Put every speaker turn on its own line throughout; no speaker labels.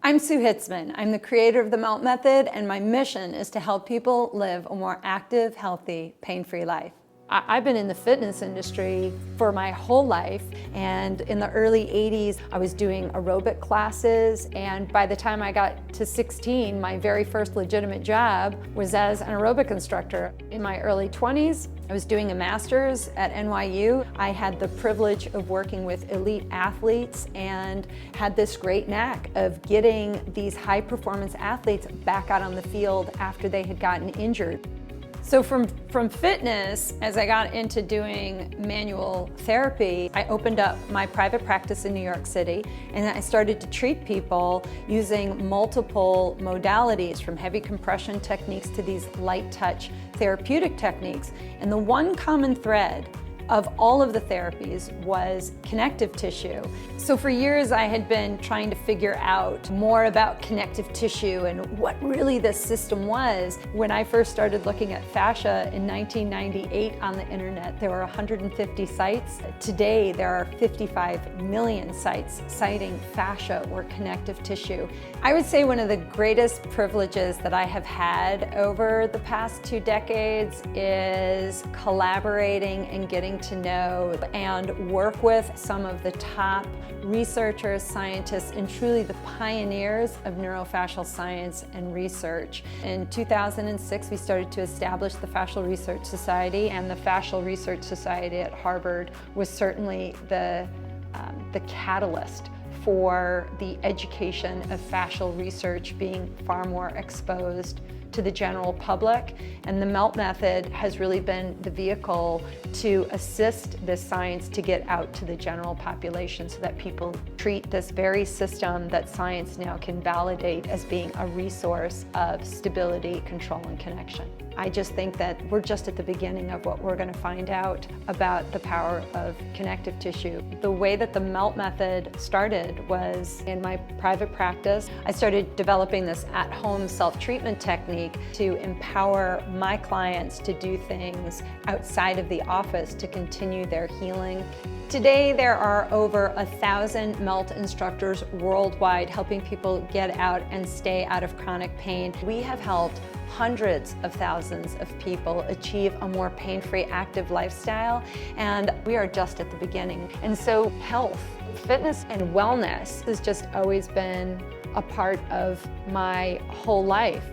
I'm Sue Hitzmann. I'm the creator of the Melt Method, and my mission is to help people live a more active, healthy, pain-free life. I've been in the fitness industry for my whole life, and in the early 80s I was doing aerobic classes, and by the time I got to 16, my very first legitimate job was as an aerobic instructor. In my early 20s, I was doing a master's at NYU. I had the privilege of working with elite athletes and had this great knack of getting these high-performance athletes back out on the field after they had gotten injured. So from fitness, as I got into doing manual therapy, I opened up my private practice in New York City, and I started to treat people using multiple modalities, from heavy compression techniques to these light touch therapeutic techniques. And the one common thread of all of the therapies was connective tissue. So for years I had been trying to figure out more about connective tissue and what really this system was. When I first started looking at fascia in 1998 on the internet, there were 150 sites. Today there are 55 million sites citing fascia or connective tissue. I would say one of the greatest privileges that I have had over the past 2 decades is collaborating and getting to know and work with some of the top researchers, scientists, and truly the pioneers of neurofascial science and research. In 2006, we started to establish the Fascia Research Society, and the Fascia Research Society at Harvard was certainly the catalyst for the education of fascial research being far more exposed to the general public. And the Melt Method has really been the vehicle to assist this science to get out to the general population so that people treat this very system that science now can validate as being a resource of stability, control, and connection. I just think that we're just at the beginning of what we're going to find out about the power of connective tissue. The way that the Melt Method started was in my private practice. I started developing this at-home self-treatment technique to empower my clients to do things outside of the office to continue their healing. Today there are over 1,000 Melt instructors worldwide helping people get out and stay out of chronic pain. We have helped hundreds of thousands of people achieve a more pain-free, active lifestyle, and we are just at the beginning. And so health, fitness, and wellness has just always been a part of my whole life.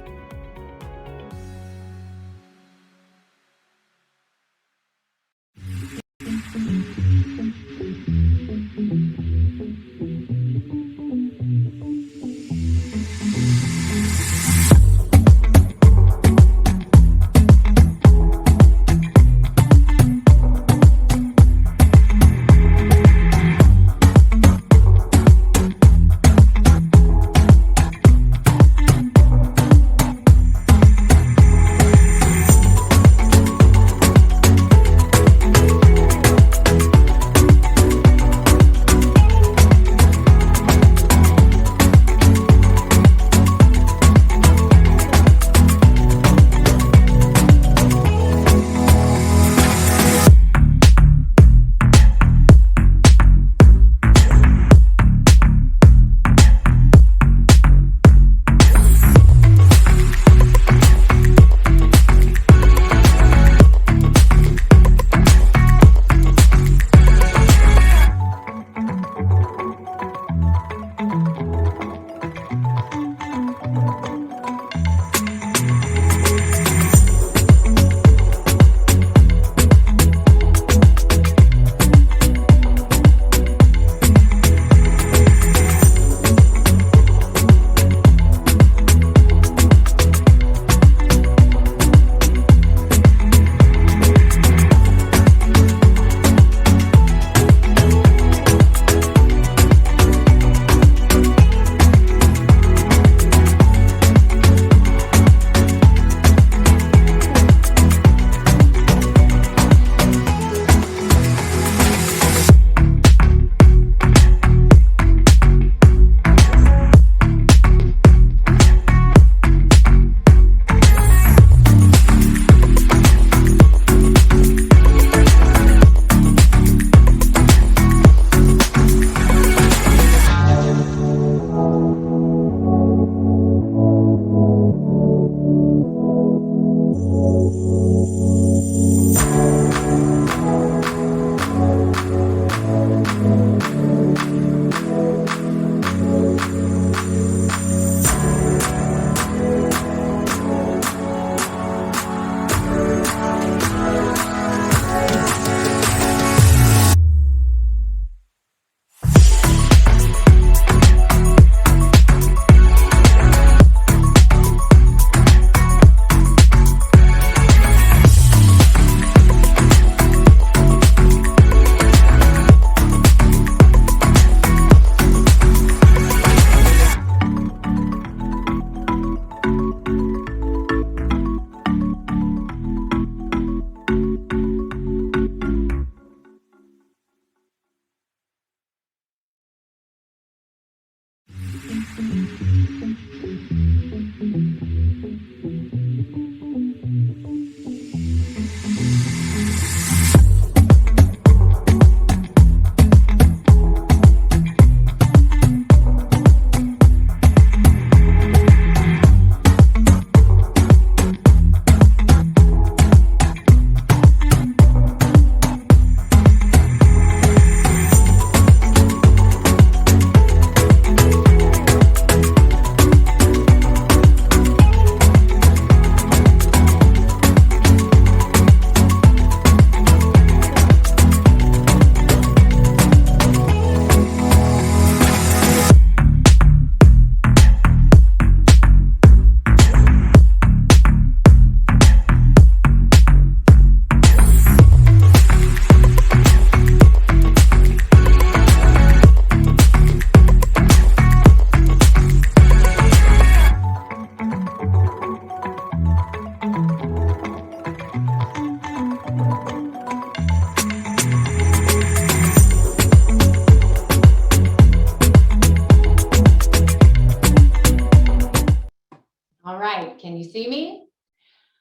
All right, can you see me?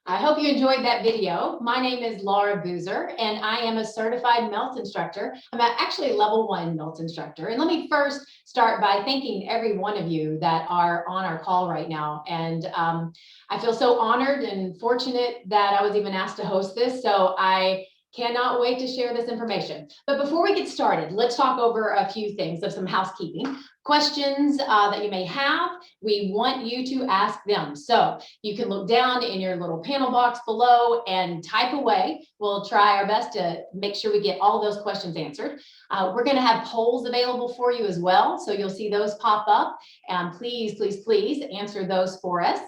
I hope you enjoyed that video. My name is Laura Boozer, and I am a certified melt instructor. I'm actually a level 1 melt instructor. And let me first start by thanking every one of you that are on our call right now. And I feel so honored and fortunate that I was even asked to host this. So I cannot wait to share this information. But before we get started, let's talk over a few things of some housekeeping. Questions that you may have, we want you to ask them. So you can look down in your little panel box below and type away. We'll try our best to make sure we get all those questions answered. We're going to have polls available for you as well. So you'll see those pop up, and please, please, please answer those for us.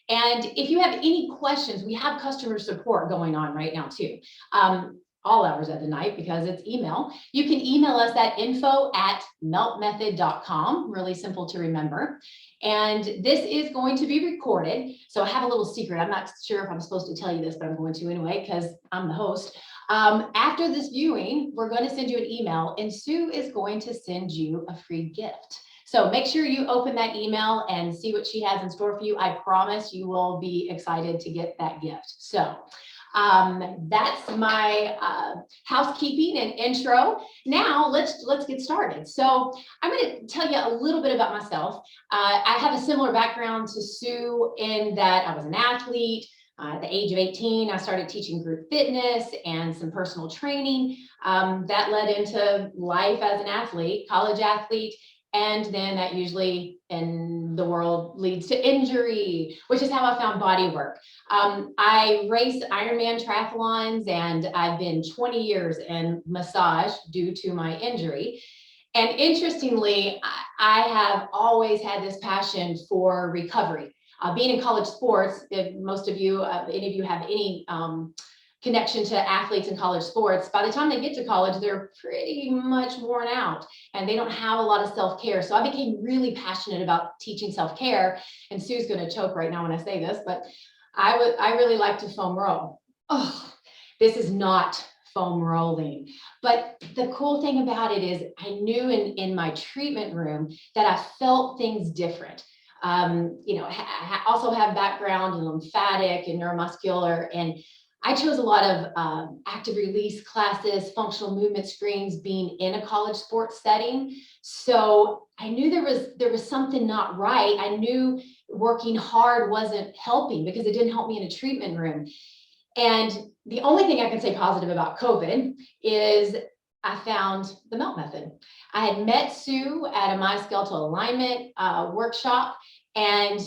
And if you have any questions, we have customer support going on right now too. All hours of the night because it's email. You can email us at info@meltmethod.com. Really simple to remember. And this is going to be recorded. So I have a little secret. I'm not sure if I'm supposed to tell you this, but I'm going to anyway, because I'm the host. After this viewing, we're going to send you an email, and Sue is going to send you a free gift. So make sure you open that email and see what she has in store for you. I promise you will be excited to get that gift. So that's my housekeeping and intro. Now let's get started. So I'm going to tell you a little bit about myself. I have a similar background to Sue in that I was an athlete. At the age of 18, I started teaching group fitness and some personal training. That led into life as an athlete, college athlete. And then that usually in the world leads to injury, which is how I found body work. I race Ironman triathlons, and I've been 20 years in massage due to my injury. And interestingly, I have always had this passion for recovery. Being in college sports, if most of you, any of you have any connection to athletes in college sports, by the time they get to college, they're pretty much worn out and they don't have a lot of self-care. So I became really passionate about teaching self-care, and Sue's going to choke right now when I say this, but I really like to foam roll. Oh, this is not foam rolling. But the cool thing about it is I knew in my treatment room that I felt things different. I also have background in lymphatic and neuromuscular, and I chose a lot of active release classes, functional movement screens, being in a college sports setting. So I knew there was something not right. I knew working hard wasn't helping because it didn't help me in a treatment room. And the only thing I can say positive about COVID is I found the MELT method. I had met Sue at a myskeletal alignment workshop, and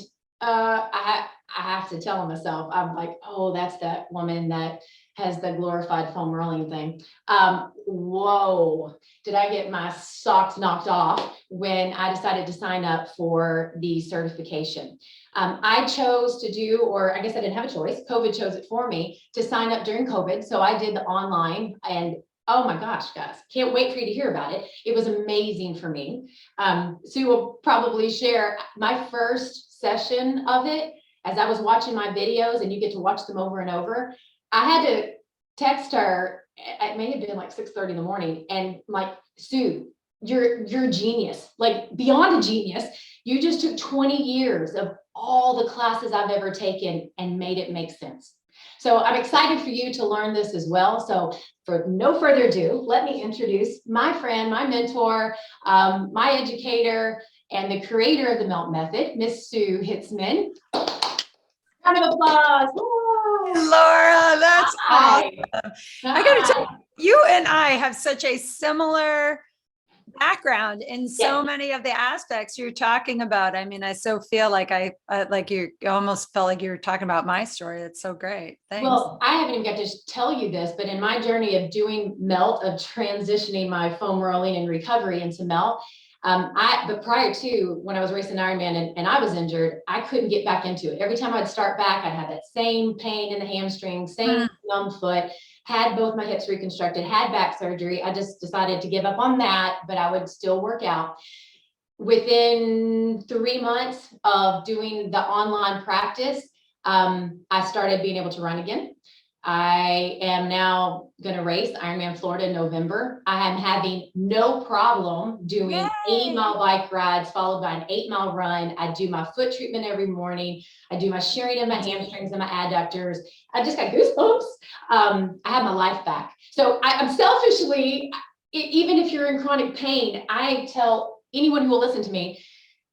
I have to tell myself, I'm like, oh, that's that woman that has the glorified foam rolling thing. Whoa, did I get my socks knocked off when I decided to sign up for the certification. I chose to do, or I guess I didn't have a choice, COVID chose it for me to sign up during COVID. So I did the online, and oh my gosh, guys, can't wait for you to hear about it. It was amazing for me. Sue will probably share my first session of it. As I was watching my videos, and you get to watch them over and over, I had to text her. It may have been like 6:30 in the morning, and like, Sue, you're a genius, like beyond a genius. You just took 20 years of all the classes I've ever taken and made it make sense. So I'm excited for you to learn this as well. So for no further ado, let me introduce my friend, my mentor, my educator, and the creator of the MELT method, Miss Sue Hitzmann. Round of applause.
Laura, that's
Hi.
awesome.
Hi.
I got to tell you, you and I have such a similar background in so many of the aspects you're talking about. I mean, I so feel like like you almost felt like you were talking about my story. It's so great. Thanks.
Well, I haven't even got to tell you this, but in my journey of doing MELT, of transitioning my foam rolling and recovery into MELT, but prior to when I was racing Ironman and I was injured, I couldn't get back into it. Every time I'd start back, I'd have that same pain in the hamstring, same numb foot, had both my hips reconstructed, had back surgery. I just decided to give up on that, but I would still work out. Within 3 months of doing the online practice, I started being able to run again. I am now going to race Ironman Florida in November. I am having no problem doing 8-mile bike rides followed by an 8-mile run. I do my foot treatment every morning. I do my shearing in my hamstrings and my adductors. I just got goosebumps. I have my life back. So I'm selfishly, even if you're in chronic pain, I tell anyone who will listen to me,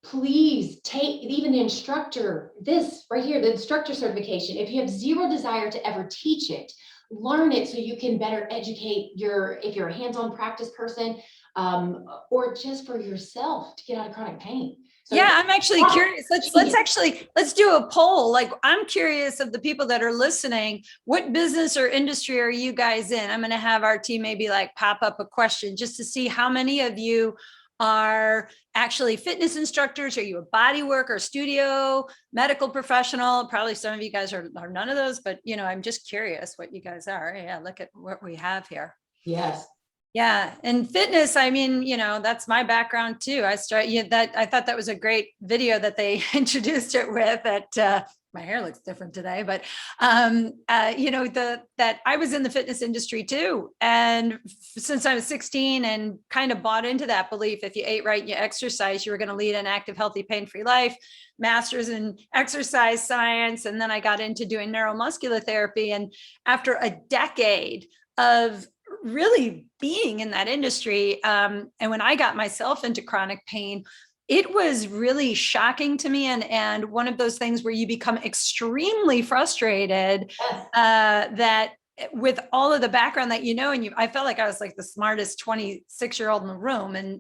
please take even the instructor, this right here, the instructor certification. If you have zero desire to ever teach it, learn it so you can better educate if you're a hands-on practice person, or just for yourself to get out of chronic pain. So
yeah, I'm actually curious. Let's do a poll. Like, I'm curious of the people that are listening, what business or industry are you guys in? I'm going to have our team maybe like pop up a question just to see how many of you are actually fitness instructors. Are you a body worker, studio, medical professional? Probably some of you guys are none of those, but I'm just curious what you guys are. Yeah, look at what we have here.
Yes.
Yeah. And fitness, I mean, that's my background too. I thought that was a great video that they introduced it with that, my hair looks different today, but, that I was in the fitness industry too. And since I was 16 and kind of bought into that belief, if you ate right and you exercise, you were going to lead an active, healthy, pain-free life, master's in exercise science. And then I got into doing neuromuscular therapy. And after a decade of really being in that industry, and when I got myself into chronic pain, it was really shocking to me, and one of those things where you become extremely frustrated, that with all of the background that and I felt like I was like the smartest 26-year-old in the room, and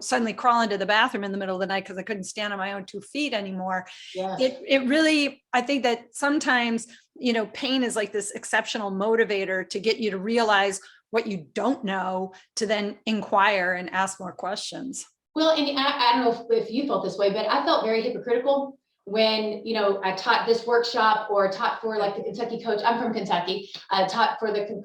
suddenly crawl into the bathroom in the middle of the night because I couldn't stand on my own 2 feet anymore.
Yes.
It really, I think that sometimes pain is like this exceptional motivator to get you to realize what you don't know, to then inquire and ask more questions.
Well, and I don't know if you felt this way, but I felt very hypocritical when, I taught this workshop or taught for like the Kentucky coach. I'm from Kentucky. I taught for the,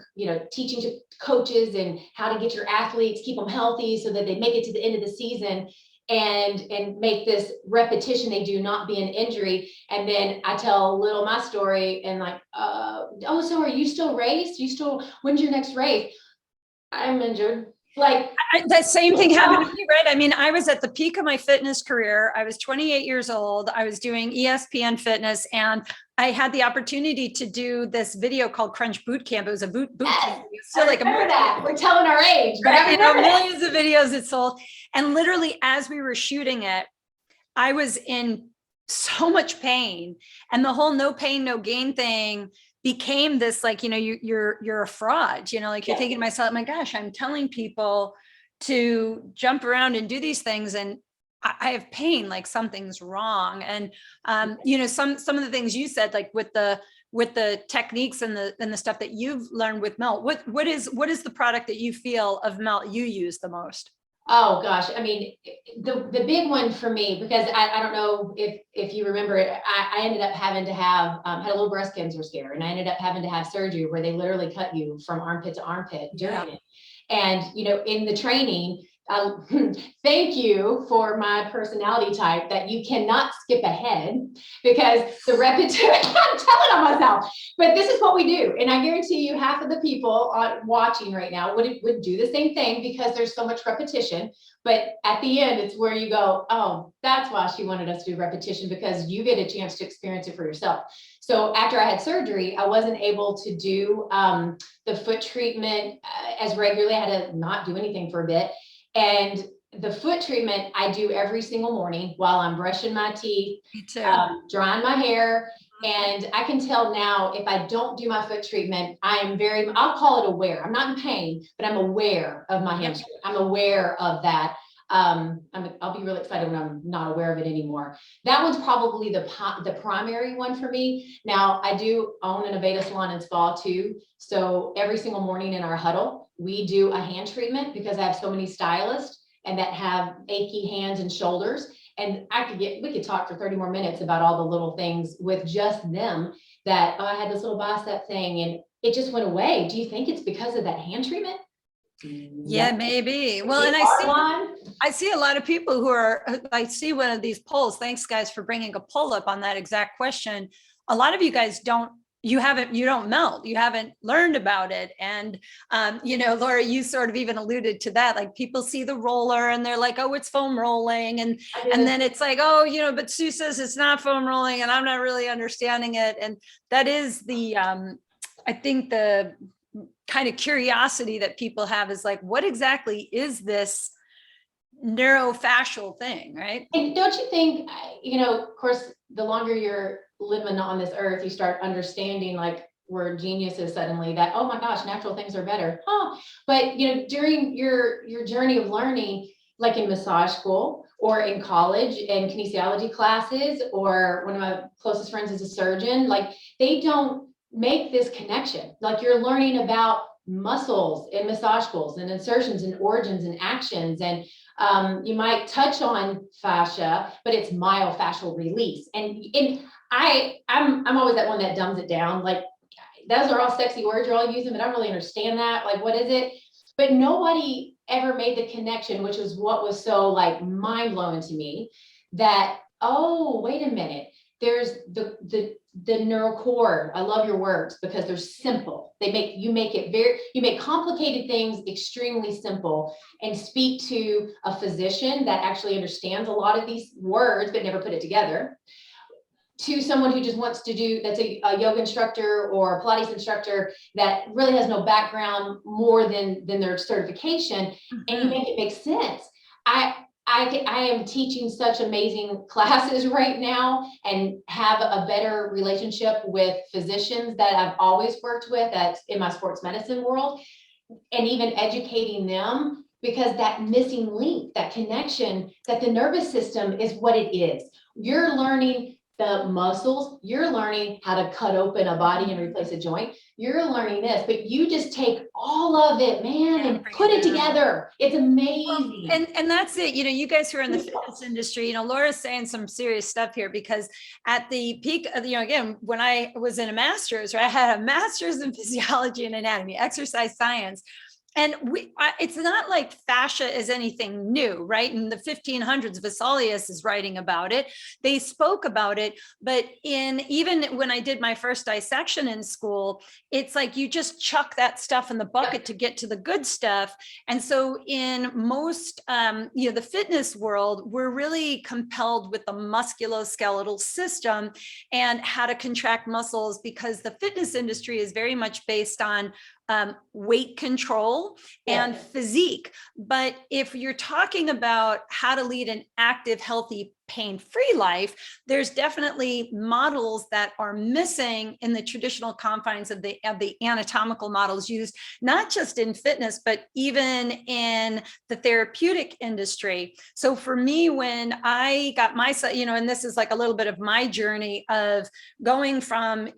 teaching to coaches and how to get your athletes, keep them healthy so that they make it to the end of the season and make this repetition they do not be an injury. And then I tell little my story and like, oh, so are you still race? When's your next race? I'm injured. Like
that same thing happened to me, right? I mean, I was at the peak of my fitness career. I was 28 years old. I was doing ESPN fitness, and I had the opportunity to do this video called Crunch Boot Camp. It was a boot camp.
So like we're telling our age, but
millions of videos it sold. And literally, as we were shooting it, I was in so much pain, and the whole no pain, no gain thing became this like, you're a fraud, like you're thinking to myself, oh my gosh, I'm telling people to jump around and do these things, and I have pain, like something's wrong. And some of the things you said, like with the techniques and the stuff that you've learned with MELT, what is the product that you feel of MELT you use the most?
Oh gosh, I mean, the big one for me, because I don't know if you remember it, I ended up having to have had a little breast cancer scare, and I ended up having to have surgery where they literally cut you from armpit to armpit during it. And in the training, Thank you for my personality type that you cannot skip ahead because the repetition, I'm telling on myself, but this is what we do. And I guarantee you half of the people watching right now would do the same thing because there's so much repetition. But at the end, it's where you go, oh, that's why she wanted us to do repetition, because you get a chance to experience it for yourself. So after I had surgery, I wasn't able to do the foot treatment as regularly. I had to not do anything for a bit. And the foot treatment I do every single morning while I'm brushing my teeth, drying my hair. And I can tell now if I don't do my foot treatment, I'll call it aware. I'm not in pain, but I'm aware of my hamstring. I'm aware of that. I'll be really excited when I'm not aware of it anymore. That one's probably the primary one for me. Now, I do own an Aveda salon and spa too. So every single morning in our huddle, we do a hand treatment because I have so many stylists and that have achy hands and shoulders. And we could talk for 30 more minutes about all the little things with just them that, oh, I had this little bicep thing and it just went away. Do you think it's because of that hand treatment?
Yeah, maybe. Well, and I see a lot of people who I see one of these polls. Thanks guys for bringing a poll up on that exact question. A lot of you guys you don't melt, you haven't learned about it. And, Laura, you sort of even alluded to that, like people see the roller and they're like, oh, it's foam rolling. And then it's like, oh, but Sue says it's not foam rolling and I'm not really understanding it. And that is I think the kind of curiosity that people have is like, what exactly is this neurofascial thing, right?
And don't you think, of course, the longer you're living on this earth, you start understanding like we're geniuses suddenly that, oh my gosh, natural things are better. But during your journey of learning, like in massage school or in college and kinesiology classes, or one of my closest friends is a surgeon, like they don't make this connection. Like you're learning about muscles in massage schools and insertions and origins and actions. And you might touch on fascia, but it's myofascial release. And I'm always that one that dumbs it down. Like those are all sexy words you're all using, but I don't really understand that. Like, what is it? But nobody ever made the connection, which was what was so like mind blowing to me, that, oh, wait a minute. There's the neural core. I love your words because they're simple. You make complicated things extremely simple, and speak to a physician that actually understands a lot of these words but never put it together, to someone who just wants to do, that's a yoga instructor or a Pilates instructor that really has no background more than their certification, and you make it make sense. I am teaching such amazing classes right now and have a better relationship with physicians that I've always worked with in my sports medicine world, and even educating them, because that missing link, that connection, that the nervous system is what it is. You're learning the muscles, you're learning how to cut open a body and replace a joint. You're learning this, but you just take all of it, man, and put it together. It's amazing.
Well, and that's it. You guys who are in the fitness industry, Laura's saying some serious stuff here, because at the peak of, again, when I was in a master's, right, I had a master's in physiology and anatomy, exercise science. And it's not like fascia is anything new, right? In the 1500s, Vesalius is writing about it. They spoke about it, but even when I did my first dissection in school, it's like you just chuck that stuff in the bucket to get to the good stuff. And so in most, the fitness world, we're really compelled with the musculoskeletal system and how to contract muscles, because the fitness industry is very much based on weight control and physique. But if you're talking about how to lead an active, healthy, pain-free life, there's definitely models that are missing in the traditional confines of the anatomical models used, not just in fitness, but even in the therapeutic industry. So for me, when I got my, and this is like a little bit of my journey of going from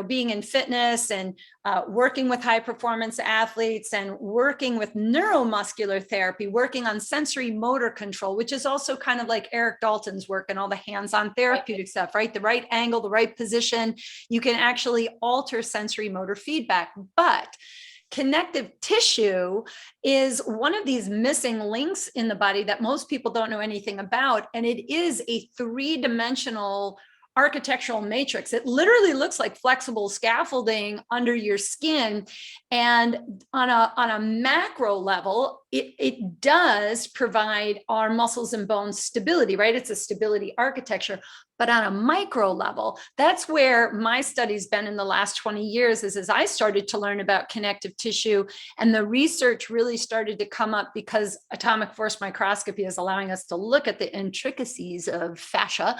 being in fitness and working with high performance athletes and working with neuromuscular therapy, working on sensory motor control, which is also kind of like Eric Dalton's work and all the hands-on therapeutic stuff, right? The right angle, the right position, you can actually alter sensory motor feedback. But connective tissue is one of these missing links in the body that most people don't know anything about. And it is a three-dimensional architectural matrix. It literally looks like flexible scaffolding under your skin. And on a macro level, it does provide our muscles and bones stability, right? It's a stability architecture. But on a micro level, that's where my study's been in the last 20 years, is as I started to learn about connective tissue, and the research really started to come up because atomic force microscopy is allowing us to look at the intricacies of fascia.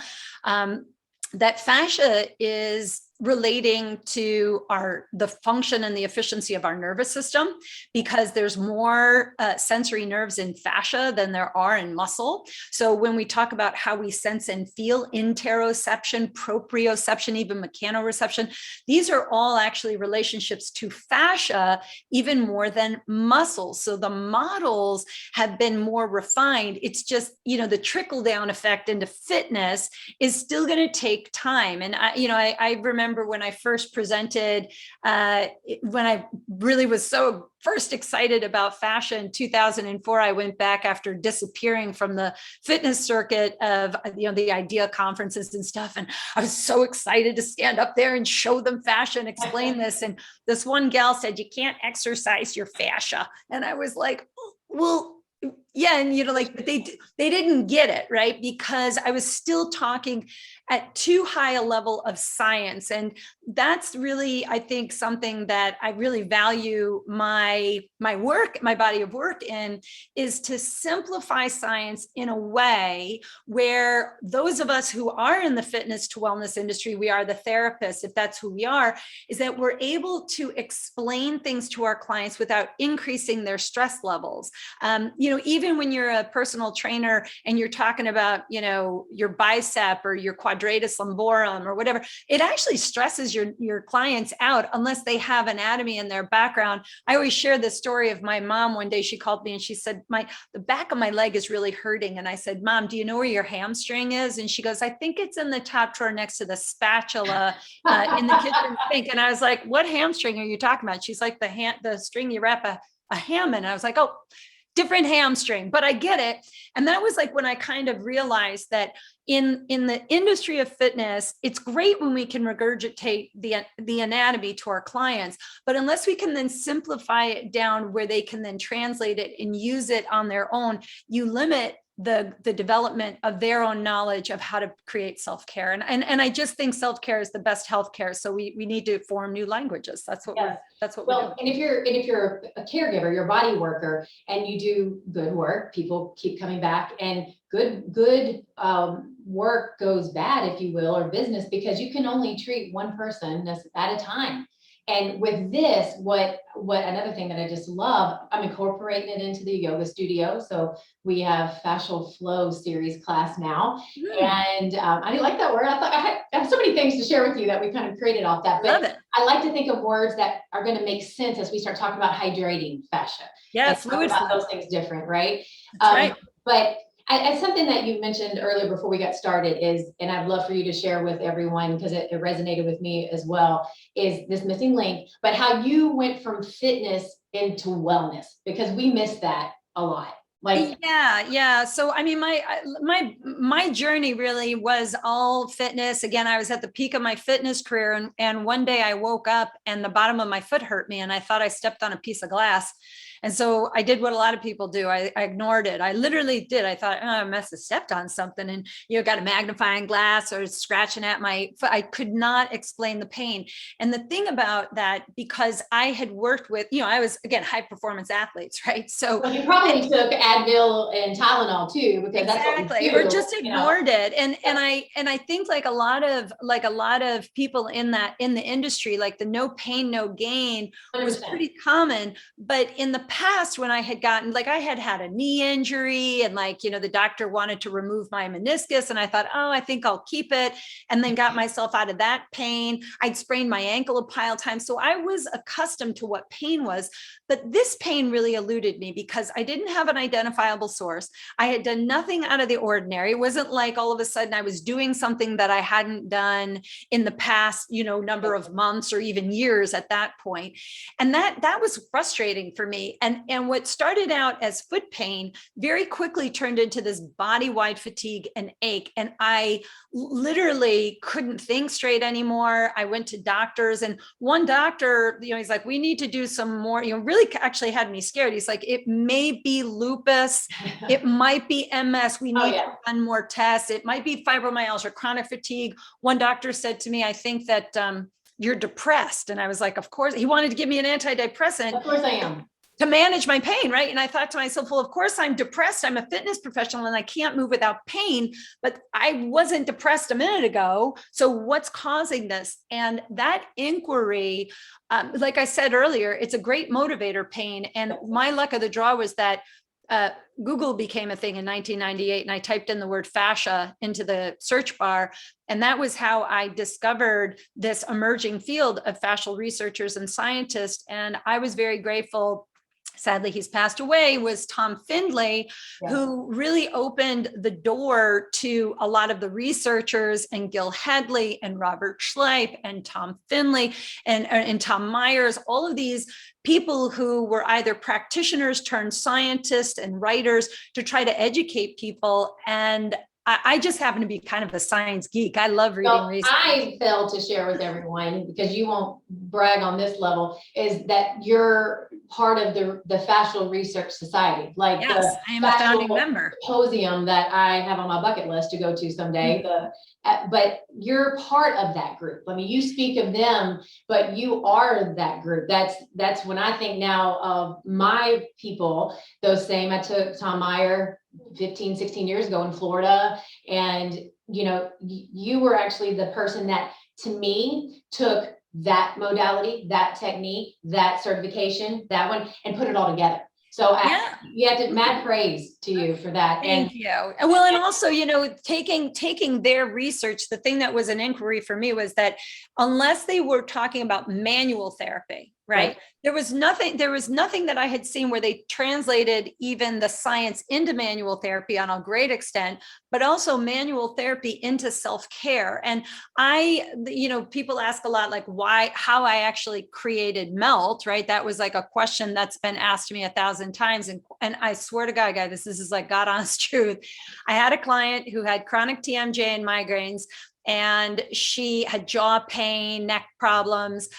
That fascia is relating to the function and the efficiency of our nervous system, because there's more sensory nerves in fascia than there are in muscle. So when we talk about how we sense and feel, interoception, proprioception, even mechanoreception, these are all actually relationships to fascia even more than muscles. So the models have been more refined. It's just, the trickle down effect into fitness is still going to take time. And I remember when I first presented, when I really was so first excited about fascia in 2004, I went back after disappearing from the fitness circuit of, the IDEA conferences and stuff. And I was so excited to stand up there and show them fascia and explain this. And this one gal said, "You can't exercise your fascia." And I was like, well, yeah. And, they didn't get it, right? Because I was still talking at too high a level of science. And that's really, I think, something that I really value my work, my body of work in, is to simplify science in a way where those of us who are in the fitness to wellness industry, we are the therapists, if that's who we are, is that we're able to explain things to our clients without increasing their stress levels. Even when you're a personal trainer and you're talking about, your bicep or your quadratus lumborum or whatever, it actually stresses your clients out unless they have anatomy in their background. I always share this story of my mom. One day she called me and she said, the back of my leg is really hurting. And I said, "Mom, do you know where your hamstring is?" And she goes, "I think it's in the top drawer next to the spatula in the kitchen sink." And I was like, "What hamstring are you talking about?" She's like, the string you wrap a ham in. I was like, "Oh, different hamstring," but I get it. And that was like when I kind of realized that in the industry of fitness, it's great when we can regurgitate the anatomy to our clients, but unless we can then simplify it down where they can then translate it and use it on their own, you limit the development of their own knowledge of how to create self-care. And I just think self-care is the best healthcare. So we need to form new languages. That's what we're doing.
And if you're a caregiver, you're a body worker, and you do good work, people keep coming back, and good work goes bad, if you will, or business, because you can only treat one person at a time. And with this, what another thing that I just love, I'm incorporating it into the yoga studio. So we have fascial flow series class now. And I like that word. I thought I have so many things to share with you that we kind of created off that. But I like to think of words that are going to make sense as we start talking about hydrating fascia.
Yeah,
fluid flow. Those things different, right?
That's right.
But as something that you mentioned earlier before we got started is, and I'd love for you to share with everyone because it resonated with me as well, is this missing link, but how you went from fitness into wellness, because we miss that a lot.
Yeah. So, I mean, my journey really was all fitness. Again, I was at the peak of my fitness career, and one day I woke up and the bottom of my foot hurt me, and I thought I stepped on a piece of glass. And so I did what a lot of people do. I ignored it. I literally did. I thought, I must have stepped on something, and got a magnifying glass or scratching at my foot. I could not explain the pain. And the thing about that, because I had worked with, I was, again, high performance athletes, right? So
you probably took Advil and Tylenol too, because that's what we do,
or just ignored it. And I think like a lot of people in the industry, like the no pain, no gain
100%.
was pretty common. But in the past, when I had gotten, like, I had had a knee injury and like, the doctor wanted to remove my meniscus and I thought, oh, I think I'll keep it. And then got myself out of that pain. I'd sprained my ankle a pile of times. So I was accustomed to what pain was, but this pain really eluded me because I didn't have an identifiable source. I had done nothing out of the ordinary. It wasn't like all of a sudden I was doing something that I hadn't done in the past, number of months or even years at that point. And that was frustrating for me. And what started out as foot pain very quickly turned into this body-wide fatigue and ache. And I literally couldn't think straight anymore. I went to doctors, and one doctor, he's like, we need to do some more, really actually had me scared. He's like, it may be lupus, it might be MS. We need to run more tests. It might be fibromyalgia, chronic fatigue. One doctor said to me, I think that you're depressed. And I was like, of course. He wanted to give me an antidepressant.
Of course I am.
To manage my pain, right? And I thought to myself, well, of course I'm depressed. I'm a fitness professional and I can't move without pain, but I wasn't depressed a minute ago. So what's causing this? And that inquiry, like I said earlier, it's a great motivator, pain. And my luck of the draw was that Google became a thing in 1998, and I typed in the word fascia into the search bar. And that was how I discovered this emerging field of fascial researchers and scientists. And I was very grateful. Sadly, he's passed away, was Tom Findlay, who really opened the door to a lot of the researchers, and Gil Hadley and Robert Schleip and Tom Findlay and Tom Myers, all of these people who were either practitioners turned scientists and writers to try to educate people. And I just happen to be kind of a science geek. I love reading research.
I fail to share with everyone, because you won't brag on this level, is that you're part of the Fascia Research Society. Like,
yes, I am a founding member.
Symposium that I have on my bucket list to go to someday. But you're part of that group. I mean, you speak of them, but you are that group. That's when I think now of my people, those same. I took Tom Meyer 15, 16 years ago in Florida. And, you were actually the person that, to me, took that modality, that technique, that certification, that one, and put it all together. So you have to, mad praise to you for that.
Thank you. And well, and also, taking their research, the thing that was an inquiry for me was that unless they were talking about manual therapy, right? There was nothing that I had seen where they translated even the science into manual therapy on a great extent, but also manual therapy into self-care. And people ask a lot, like how I actually created Melt, right? That was like a question that's been asked to me 1,000 times. And I swear to God, guys, this is like God honest truth. I had a client who had chronic TMJ and migraines, and she had jaw pain, neck problems.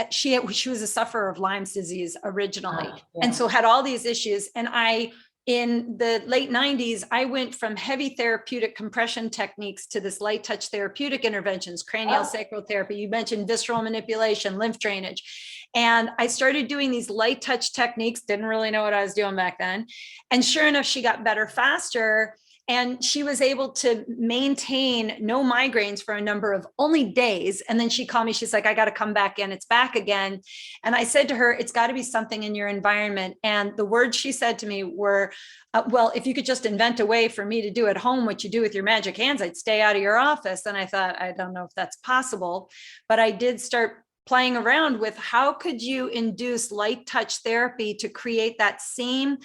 She was a sufferer of Lyme's disease originally, and so had all these issues. And in the late 90s, I went from heavy therapeutic compression techniques to this light touch therapeutic interventions, cranial sacral therapy. You mentioned visceral manipulation, lymph drainage. And I started doing these light touch techniques, didn't really know what I was doing back then. And sure enough, she got better faster. And she was able to maintain no migraines for a number of only days. And then she called me, she's like, I got to come back in, it's back again. And I said to her, it's got to be something in your environment. And the words she said to me were, well, if you could just invent a way for me to do at home what you do with your magic hands, I'd stay out of your office. And I thought, I don't know if that's possible, but I did start playing around with how could you induce light touch therapy to create that same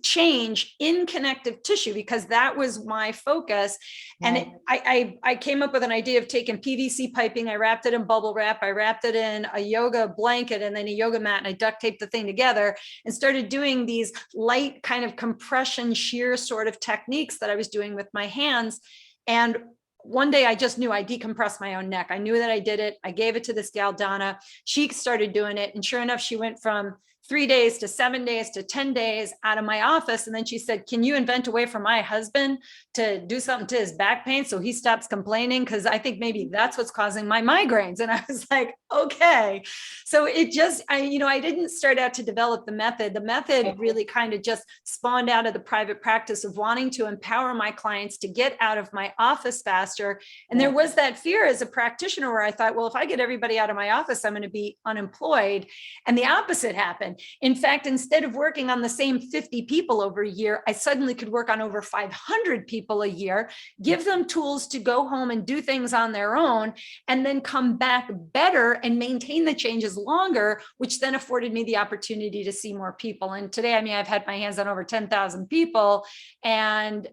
change in connective tissue, because that was my focus. And I came up with an idea of taking PVC piping, I wrapped it in bubble wrap, I wrapped it in a yoga blanket and then a yoga mat, and I duct taped the thing together and started doing these light kind of compression shear sort of techniques that I was doing with my hands. And one day I just knew I decompressed my own neck. I knew that I did it. I gave it to this gal, Donna. She started doing it. And sure enough, she went from 3 days to 7 days to 10 days out of my office. And then she said, can you invent a way for my husband to do something to his back pain so he stops complaining? Because I think maybe that's what's causing my migraines. And I was like, okay. So it just, I didn't start out to develop the method. The method really kind of just spawned out of the private practice of wanting to empower my clients to get out of my office faster. And there was that fear as a practitioner where I thought, well, if I get everybody out of my office, I'm going to be unemployed. And the opposite happened. happen. In fact, instead of working on the same 50 people over a year, I suddenly could work on over 500 people a year, give them tools to go home and do things on their own, and then come back better and maintain the changes longer, which then afforded me the opportunity to see more people. And today, I mean, I've had my hands on over 10,000 people. And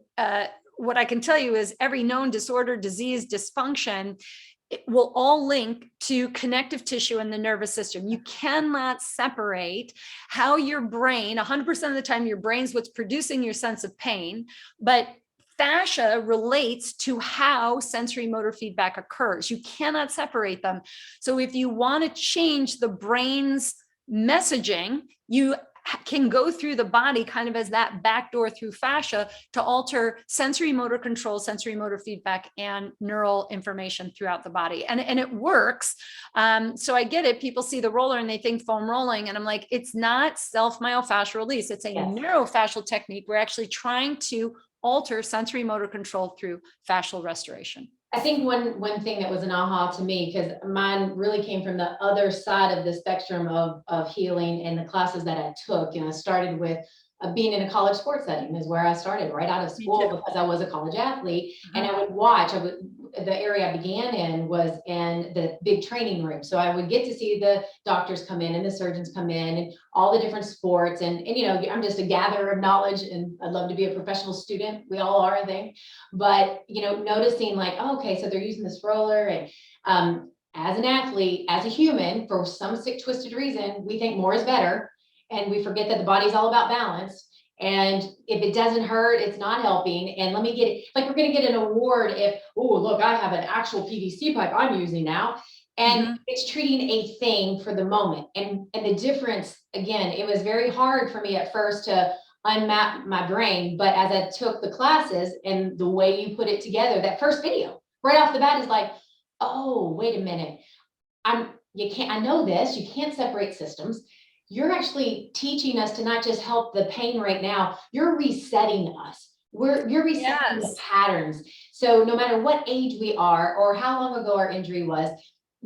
what I can tell you is every known disorder, disease, dysfunction, it will all link to connective tissue in the nervous system. You cannot separate how your brain, 100% of the time, your brain's what's producing your sense of pain, but fascia relates to how sensory motor feedback occurs. You cannot separate them. So if you want to change the brain's messaging, you can go through the body kind of as that back door through fascia to alter sensory motor control, sensory motor feedback, and neural information throughout the body. And it works. So I get it. People see the roller and they think foam rolling. And I'm like, it's not self-myofascial release. It's a neurofascial technique. We're actually trying to alter sensory motor control through fascial restoration.
I think one thing that was an aha to me, because mine really came from the other side of the spectrum of healing and the classes that I took. I started with being in a college sports setting is where I started right out of school because I was a college athlete. And I would watch, the area I began in was in the big training room. So I would get to see the doctors come in and the surgeons come in and all the different sports. And I'm just a gatherer of knowledge and I'd love to be a professional student. We all are, I think. But, noticing like, oh, okay, so they're using this roller. And as an athlete, as a human, for some sick, twisted reason, we think more is better. And we forget that the body's all about balance. And if it doesn't hurt, it's not helping. And let me get it, like we're going to get an award if, oh, look, I have an actual PVC pipe I'm using now. And it's treating a thing for the moment. And the difference, again, it was very hard for me at first to unmap my brain. But as I took the classes and the way you put it together, that first video right off the bat is like, oh, wait a minute. I know this, you can't separate systems. You're actually teaching us to not just help the pain right now, you're resetting us. You're resetting the patterns. So no matter what age we are or how long ago our injury was,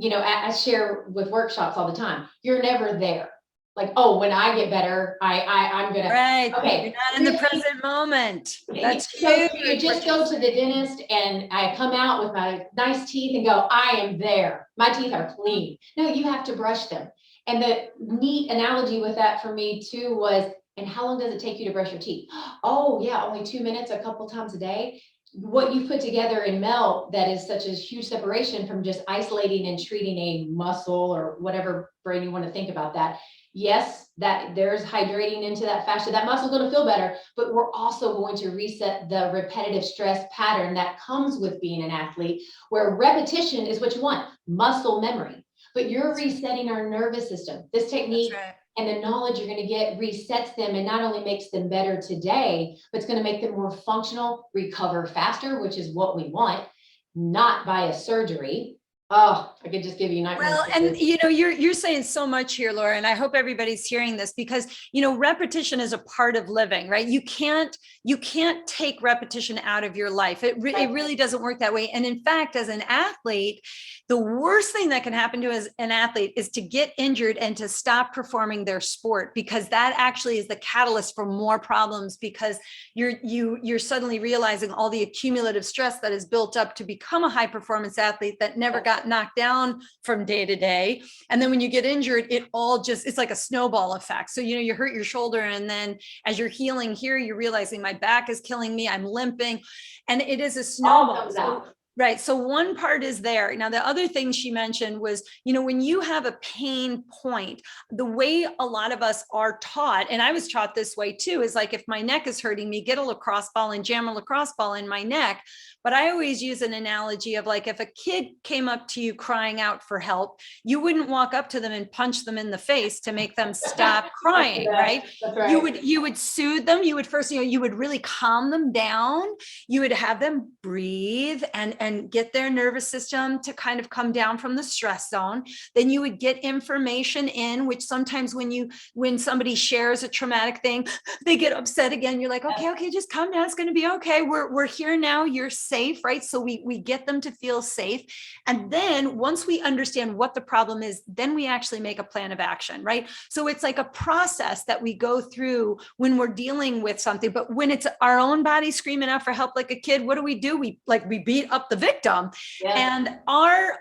I share with workshops all the time, you're never there. Like, oh, when I get better, I'm gonna.
Right.
Okay.
You're not in the present moment. That's
so you just go to the dentist and I come out with my nice teeth and go, I am there. My teeth are clean. No, you have to brush them. And the neat analogy with that for me too was, and how long does it take you to brush your teeth? Oh yeah, only 2 minutes, a couple times a day. What you put together in melt that is such a huge separation from just isolating and treating a muscle or whatever brain you want to think about that. Yes, that there's hydrating into that fascia. That muscle's going to feel better, but we're also going to reset the repetitive stress pattern that comes with being an athlete, where repetition is what you want, muscle memory. But you're resetting our nervous system. This technique and the knowledge you're going to get resets them and not only makes them better today, but it's going to make them more functional, recover faster, which is what we want, not by a surgery. Oh, I could just give you nightmares.
Well, and you're saying so much here, Laura, and I hope everybody's hearing this because repetition is a part of living, right? You can't take repetition out of your life. It really doesn't work that way. And in fact, as an athlete, the worst thing that can happen to an athlete is to get injured and to stop performing their sport, because that actually is the catalyst for more problems, because you're suddenly realizing all the accumulative stress that is built up to become a high performance athlete that never got knocked down from day to day. And then when you get injured, it's like a snowball effect. So, you hurt your shoulder, and then as you're healing here, you're realizing my back is killing me, I'm limping, and it is a snowball. Right. So one part is there. Now, the other thing she mentioned was, when you have a pain point, the way a lot of us are taught, and I was taught this way too, is like, if my neck is hurting me, get a lacrosse ball and jam a lacrosse ball in my neck. But I always use an analogy of like, if a kid came up to you crying out for help, you wouldn't walk up to them and punch them in the face to make them stop crying, right?
That's right.
You would soothe them. You would first, you would really calm them down. You would have them breathe and and get their nervous system to kind of come down from the stress zone. Then you would get information in, which sometimes when somebody shares a traumatic thing, they get upset again. You're like, okay, just calm down. It's going to be okay. We're here now. You're safe, right? So we get them to feel safe. And then once we understand what the problem is, then we actually make a plan of action, right? So it's like a process that we go through when we're dealing with something. But when it's our own body screaming out for help like a kid, what do? We beat up the victim. Yeah. And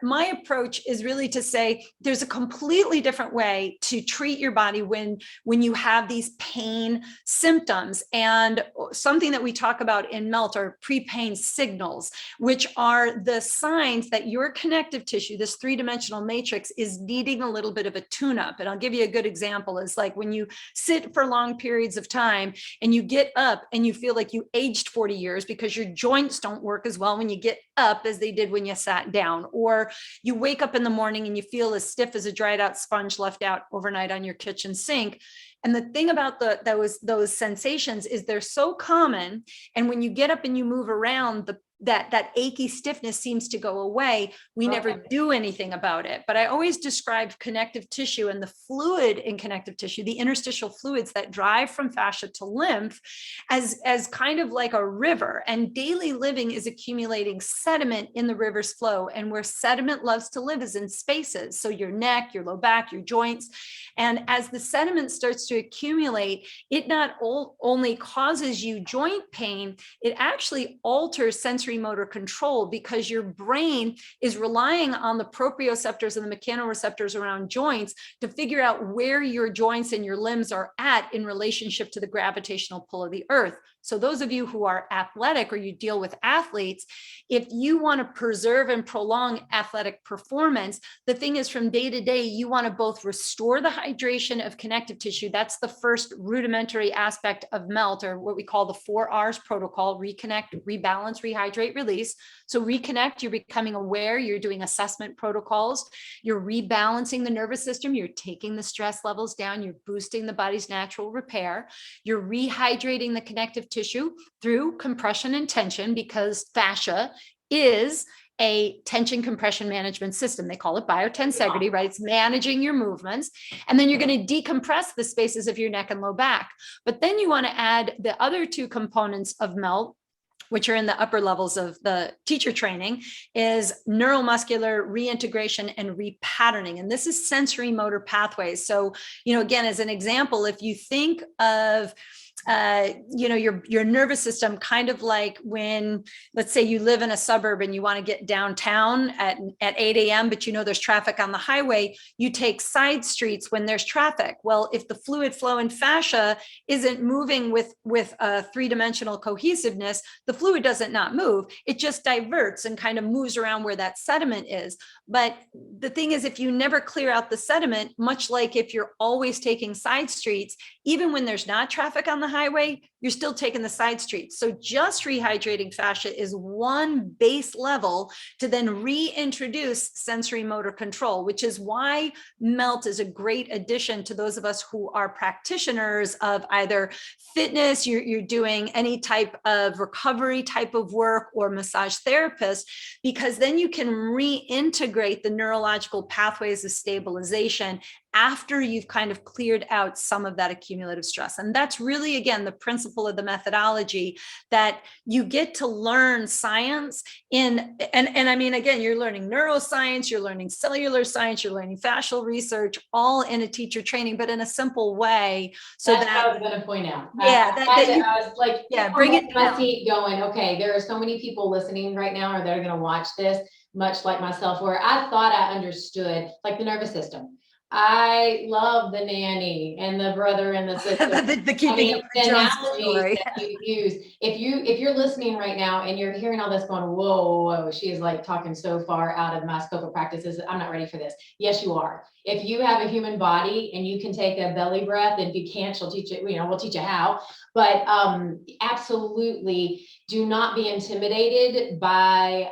my approach is really to say there's a completely different way to treat your body when you have these pain symptoms. And something that we talk about in MELT are pre-pain signals, which are the signs that your connective tissue, this three-dimensional matrix, is needing a little bit of a tune-up. And I'll give you a good example. Is like when you sit for long periods of time and you get up and you feel like you aged 40 years because your joints don't work as well when you get up as they did when you sat down, or you wake up in the morning and you feel as stiff as a dried out sponge left out overnight on your kitchen sink. And the thing about those sensations is they're so common. And when you get up and you move around, that achy stiffness seems to go away. We never do anything about it. But I always describe connective tissue and the fluid in connective tissue, the interstitial fluids that drive from fascia to lymph, as kind of like a river. And daily living is accumulating sediment in the river's flow. And where sediment loves to live is in spaces. So your neck, your low back, your joints. And as the sediment starts to accumulate, it not only causes you joint pain, it actually alters sensory motor control, because your brain is relying on the proprioceptors and the mechanoreceptors around joints to figure out where your joints and your limbs are at in relationship to the gravitational pull of the earth. So those of you who are athletic or you deal with athletes, if you want to preserve and prolong athletic performance, the thing is from day to day, you want to both restore the hydration of connective tissue. That's the first rudimentary aspect of MELT, or what we call the 4Rs protocol: reconnect, rebalance, rehydrate, release. So reconnect, you're becoming aware, you're doing assessment protocols, you're rebalancing the nervous system, you're taking the stress levels down, you're boosting the body's natural repair, you're rehydrating the connective tissue through compression and tension, because fascia is a tension compression management system. They call it biotensegrity, right? It's managing your movements. And then you're going to decompress the spaces of your neck and low back. But then you want to add the other two components of MELT, which are in the upper levels of the teacher training, is neuromuscular reintegration and repatterning. And this is sensory motor pathways. So, again, as an example, if you think of your nervous system, kind of like when, let's say you live in a suburb and you want to get downtown at 8 a.m., but there's traffic on the highway, you take side streets when there's traffic. Well, if the fluid flow in fascia isn't moving with a three-dimensional cohesiveness, the fluid doesn't not move. It just diverts and kind of moves around where that sediment is. But the thing is, if you never clear out the sediment, much like if you're always taking side streets, even when there's not traffic on the highway, you're still taking the side streets. So just rehydrating fascia is one base level to then reintroduce sensory motor control, which is why MELT is a great addition to those of us who are practitioners of either fitness, you're doing any type of recovery type of work, or massage therapist, because then you can reintegrate the neurological pathways of stabilization after you've kind of cleared out some of that accumulative stress. And that's really, again, the principle of the methodology, that you get to learn science and I mean, again, you're learning neuroscience, you're learning cellular science, you're learning fascial research, all in a teacher training, but in a simple way. So
that's what I was going to point out.
Yeah.
I was like,
bring it
my
down.
seat going, okay, there are so many people listening right now, or they're going to watch this, much like myself, where I thought I understood, like, the nervous system. I love the nanny and the brother and the sister.
the keeping up
the
the Jones
analogies
story.
that you use. If you're listening right now and you're hearing all this going, whoa, she is like talking so far out of my scope of practices, I'm not ready for this. Yes, you are. If you have a human body and you can take a belly breath, and if you can't, she'll teach it, we'll teach you how. But absolutely do not be intimidated by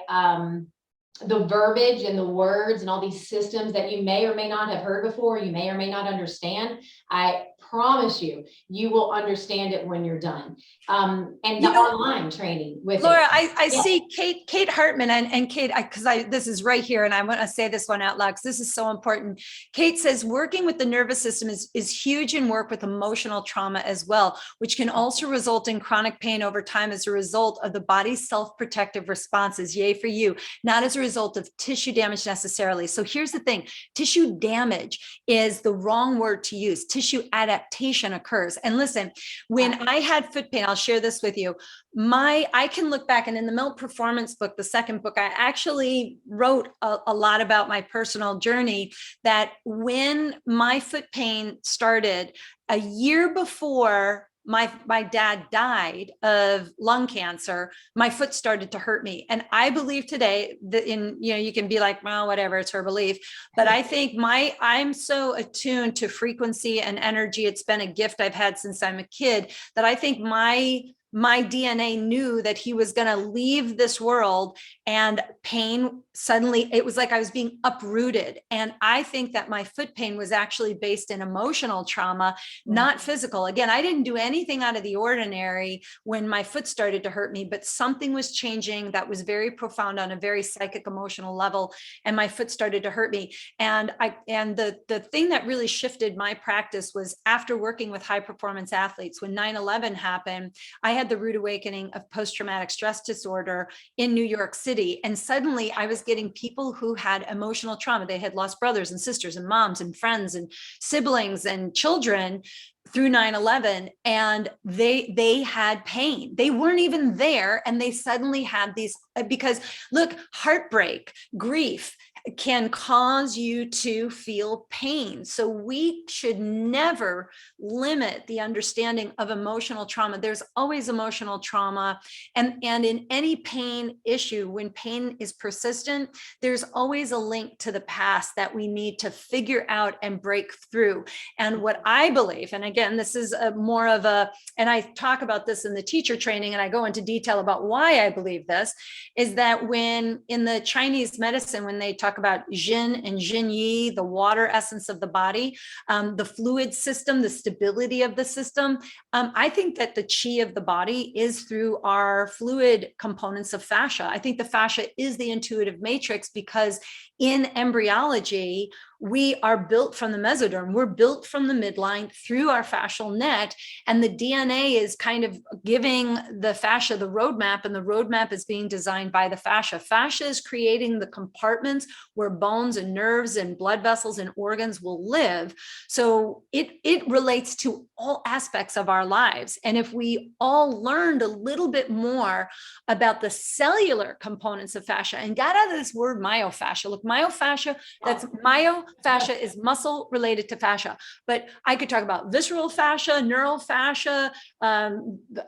the verbiage and the words and all these systems that you may or may not have heard before, you may or may not understand. I promise you, you will understand it when you're done. And the
You know,
online training with
Laura,
it.
I
Yeah.
see Kate Hartman and Kate, because this is right here, and I want to say this one out loud because this is so important. Kate says working with the nervous system is huge in work with emotional trauma as well, which can also result in chronic pain over time as a result of the body's self-protective responses. Yay for you, not as a result of tissue damage necessarily. So here's the thing, tissue damage is the wrong word to use. Tissue adaptation occurs. And listen, when I had foot pain, I'll share this with you. I can look back, and in the Melt Performance book, the second book, I actually wrote a lot about my personal journey, that when my foot pain started a year before my dad died of lung cancer, my foot started to hurt me. And I believe today that you can be like, well, whatever, it's her belief. But I think I'm so attuned to frequency and energy. It's been a gift I've had since I'm a kid, that I think my DNA knew that he was going to leave this world, and pain suddenly, it was like I was being uprooted. And I think that my foot pain was actually based in emotional trauma, not physical. Again, I didn't do anything out of the ordinary when my foot started to hurt me, but something was changing that was very profound on a very psychic, emotional level. And my foot started to hurt me. And the thing that really shifted my practice was after working with high performance athletes. When 9/11 happened, I had the rude awakening of post-traumatic stress disorder in New York City. And suddenly I was getting people who had emotional trauma. They had lost brothers and sisters and moms and friends and siblings and children through 9/11, and they had pain. They weren't even there, and they suddenly had these, because look, heartbreak, grief can cause you to feel pain. So we should never limit the understanding of emotional trauma. There's always emotional trauma. And in any pain issue, when pain is persistent, there's always a link to the past that we need to figure out and break through. And what I believe, and again, this is more of and I talk about this in the teacher training, and I go into detail about why I believe this, is that when in the Chinese medicine, when they talk about Jin and Jin Yi, the water essence of the body, the fluid system, the stability of the system, I think that the chi of the body is through our fluid components of fascia. I think the fascia is the intuitive matrix, because in embryology, we are built from the mesoderm. We're built from the midline through our fascial net, and the DNA is kind of giving the fascia the roadmap, and the roadmap is being designed by the fascia. Fascia is creating the compartments where bones and nerves and blood vessels and organs will live. So it relates to all aspects of our lives. And if we all learned a little bit more about the cellular components of fascia and got out of this word myofascia, look, myofascia, that's myofascia is muscle related to fascia, but I could talk about visceral fascia, neural fascia,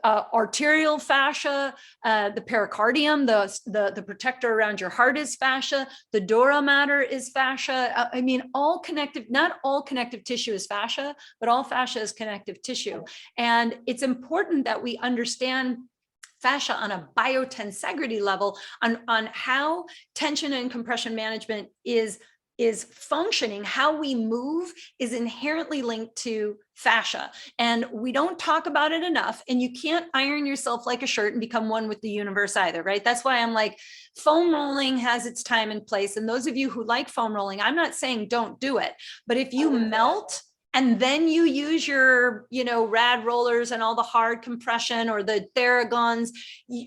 arterial fascia, the pericardium, the protector around your heart is fascia, the dura mater is fascia. I mean, all connective, not all connective tissue is fascia, but all fascia is connective tissue. And it's important that we understand fascia on a biotensegrity level, on how tension and compression management is functioning. How we move is inherently linked to fascia, and we don't talk about it enough. And you can't iron yourself like a shirt and become one with the universe either, right? That's why I'm like, foam rolling has its time and place. And those of you who like foam rolling, I'm not saying don't do it, but if you melt and then you use your, rad rollers and all the hard compression or the Theragons,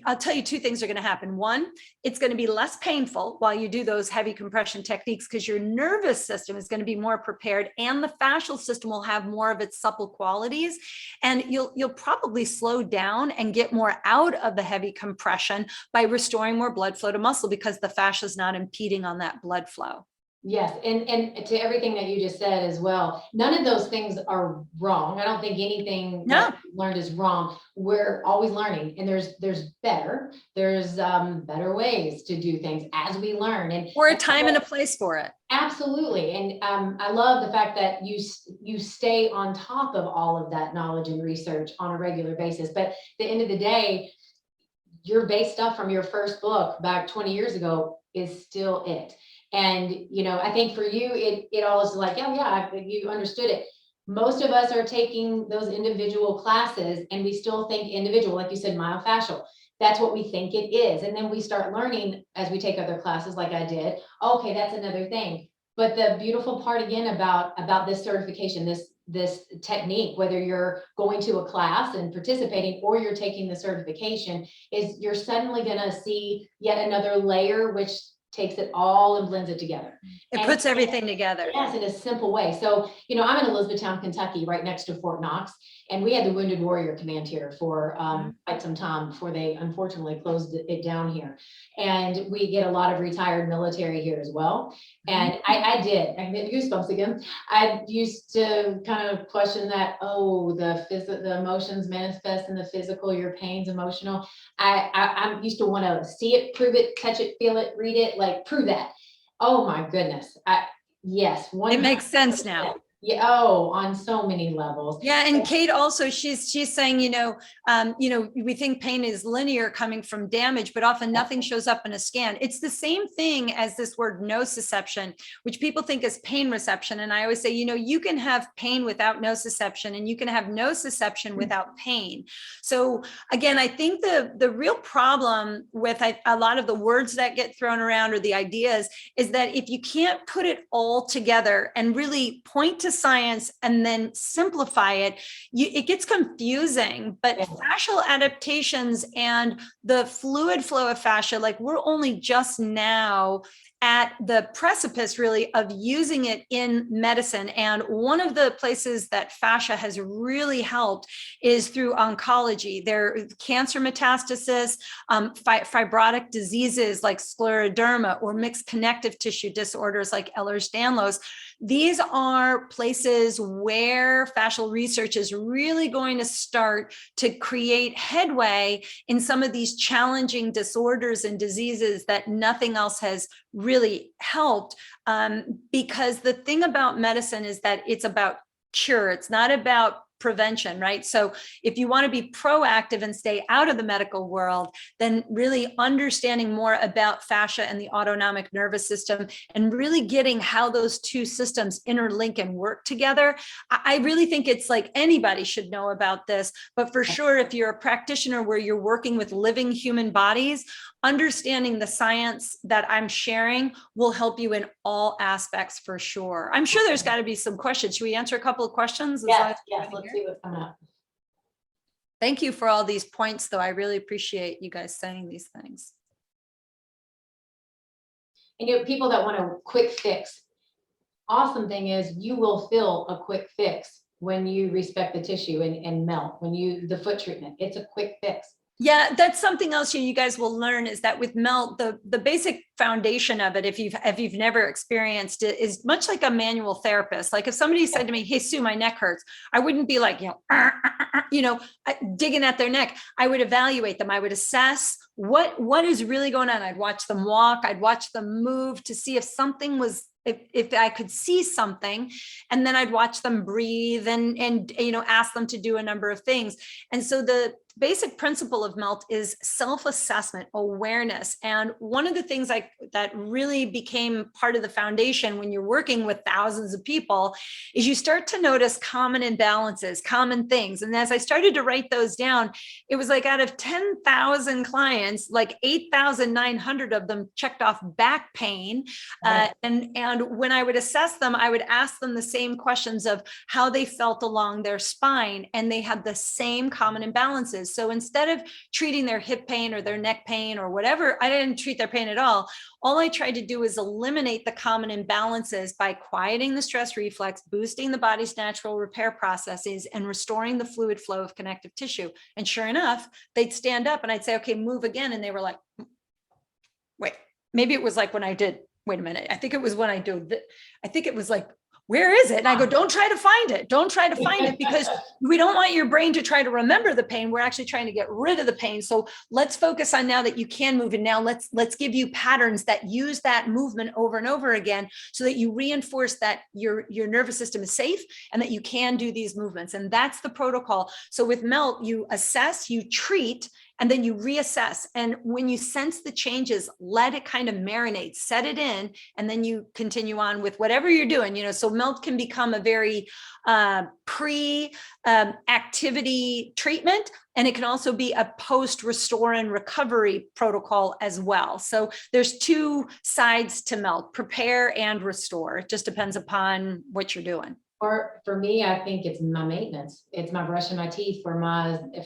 I'll tell you two things are going to happen. One, it's going to be less painful while you do those heavy compression techniques, because your nervous system is going to be more prepared, and the fascial system will have more of its supple qualities. And you'll probably slow down and get more out of the heavy compression by restoring more blood flow to muscle, because the fascia is not impeding on that blood flow.
Yes, and to everything that you just said as well, none of those things are wrong. I don't think anything that we've learned is wrong. We're always learning, and there's better ways to do things as we learn, and
or a time and a place for it.
Absolutely. And I love the fact that you stay on top of all of that knowledge and research on a regular basis. But at the end of the day, your base stuff from your first book back 20 years ago is still it. And, I think for you, it all is like, yeah, you understood it. Most of us are taking those individual classes and we still think individual, like you said, myofascial. That's what we think it is. And then we start learning as we take other classes like I did. Okay, that's another thing. But the beautiful part again about this certification, this technique, whether you're going to a class and participating or you're taking the certification, is you're suddenly going to see yet another layer, which takes it all and blends it together.
It puts everything together.
Yes, in a simple way. So, I'm in Elizabethtown, Kentucky, right next to Fort Knox. And we had the Wounded Warrior Command here for quite some time before they unfortunately closed it down here. And we get a lot of retired military here as well. And I get goosebumps again. I used to kind of question that, the emotions manifest in the physical, your pain's emotional. I used to want to see it, prove it, touch it, feel it, read it, like prove that. Oh my goodness. Yes.
It makes sense now.
Yeah. Oh, on so many levels.
Yeah. And Kate also, she's saying, we think pain is linear coming from damage, but often nothing shows up in a scan. It's the same thing as this word nociception, which people think is pain reception. And I always say, you can have pain without nociception and you can have nociception without pain. So again, I think the real problem with a lot of the words that get thrown around or the ideas is that if you can't put it all together and really point to science and then simplify it, it gets confusing. But fascial adaptations and the fluid flow of fascia, like we're only just now at the precipice really of using it in medicine. And one of the places that fascia has really helped is through oncology. There cancer metastasis, fibrotic diseases like scleroderma or mixed connective tissue disorders like Ehlers-Danlos. These are places where fascial research is really going to start to create headway in some of these challenging disorders and diseases that nothing else has really helped. Because the thing about medicine is that it's about cure. It's not about prevention, right? So if you want to be proactive and stay out of the medical world, then really understanding more about fascia and the autonomic nervous system and really getting how those two systems interlink and work together. I really think it's like anybody should know about this, but for sure, if you're a practitioner where you're working with living human bodies, understanding the science that I'm sharing will help you in all aspects for sure. I'm sure there's got to be some questions. Should we answer a couple of questions?
Yes, let's see what's coming up.
Thank you for all these points, though. I really appreciate you guys saying these things.
And people that want a quick fix, awesome thing is you will feel a quick fix when you respect the tissue and melt. The foot treatment, it's a quick fix.
Yeah, that's something else you guys will learn is that with melt, the basic foundation of it, if you've never experienced it, is much like a manual therapist. Like if somebody said to me, "Hey Sue, my neck hurts," I wouldn't be like, digging at their neck. I would evaluate them. I would assess what is really going on. I'd watch them walk. I'd watch them move to see if something was, if I could see something, and then I'd watch them breathe and ask them to do a number of things. And so the basic principle of melt is self-assessment, awareness. And one of the things that really became part of the foundation when you're working with thousands of people is you start to notice common imbalances, common things. And as I started to write those down, it was like out of 10,000 clients, like 8,900 of them checked off back pain. Right. And when I would assess them, I would ask them the same questions of how they felt along their spine, and they had the same common imbalances. So instead of treating their hip pain or their neck pain or whatever, I didn't treat their pain at all. All I tried to do is eliminate the common imbalances by quieting the stress reflex, boosting the body's natural repair processes, and restoring the fluid flow of connective tissue. And sure enough, they'd stand up and I'd say, "Okay, move again." And they were like, "Wait, maybe it was like when I did, wait a minute. I think it was when I do, I think it was like, where is it?" And I go, "Don't try to find it. Don't try to find it, because we don't want your brain to try to remember the pain. We're actually trying to get rid of the pain. So let's focus on now that you can move. And now let's give you patterns that use that movement over and over again so that you reinforce that your nervous system is safe and that you can do these movements." And that's the protocol. So with melt, you assess, you treat, and then you reassess. And when you sense the changes, let it kind of marinate, set it in, and then you continue on with whatever you're doing. So melt can become a very activity treatment, and it can also be a post restore and recovery protocol as well. So there's two sides to melt: prepare and restore. It just depends upon what you're doing.
Or for me, I think it's my maintenance. It's my brushing my teeth for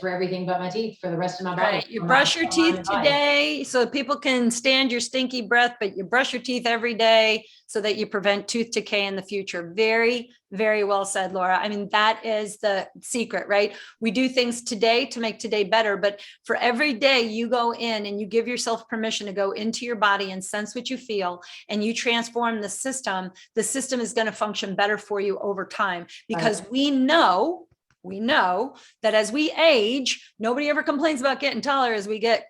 everything but my teeth for the rest of my body.
Right. You brush your teeth today so people can stand your stinky breath, but you brush your teeth every day so that you prevent tooth decay in the future. Very, very well said, Laura. I mean, that is the secret, right? We do things today to make today better, but for every day you go in and you give yourself permission to go into your body and sense what you feel, and you transform the system is going to function better for you over time, because we know that as we age, nobody ever complains about getting taller as we get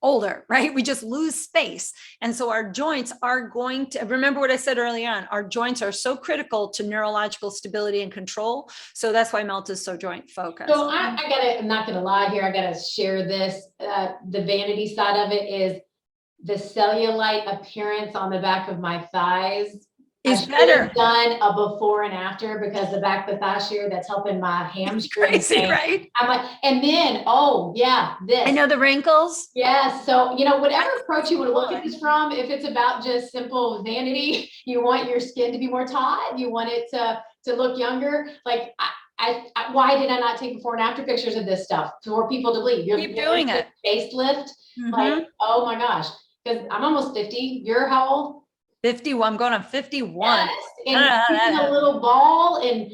older, right? We just lose space. And so our joints are going to, remember what I said earlier on, our joints are so critical to neurological stability and control. So that's why melt is so joint focused.
So I'm not gonna lie here. I gotta share this. The vanity side of it is the cellulite appearance on the back of my thighs
is better.
Done a before and after, because the back of the thigh shear that's helping my hamstring.
Crazy, right?
I'm like, and then, oh yeah, this.
I know the wrinkles.
Yeah. So, whatever approach you want to look at this from, if it's about just simple vanity, you want your skin to be more taut, you want it to look younger. Like, why did I not take before and after pictures of this stuff for people to believe?
Keep doing it.
Facelift. Like, oh my gosh. Because I'm almost 50. You're how old?
51. I'm going on 51.
Yes, and a little ball, and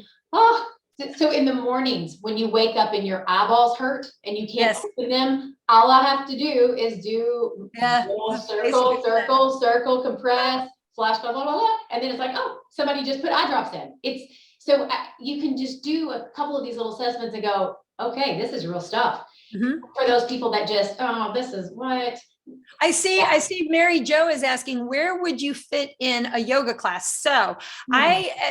so in the mornings when you wake up and your eyeballs hurt and you can't open them, all I have to do is do circle, compress, flash, blah, blah, blah, blah, and then it's like, oh, somebody just put eye drops in. It's so you can just do a couple of these little assessments and go, okay, this is real stuff. For those people that just, this is what.
I see Mary Jo is asking, where would you fit in a yoga class? So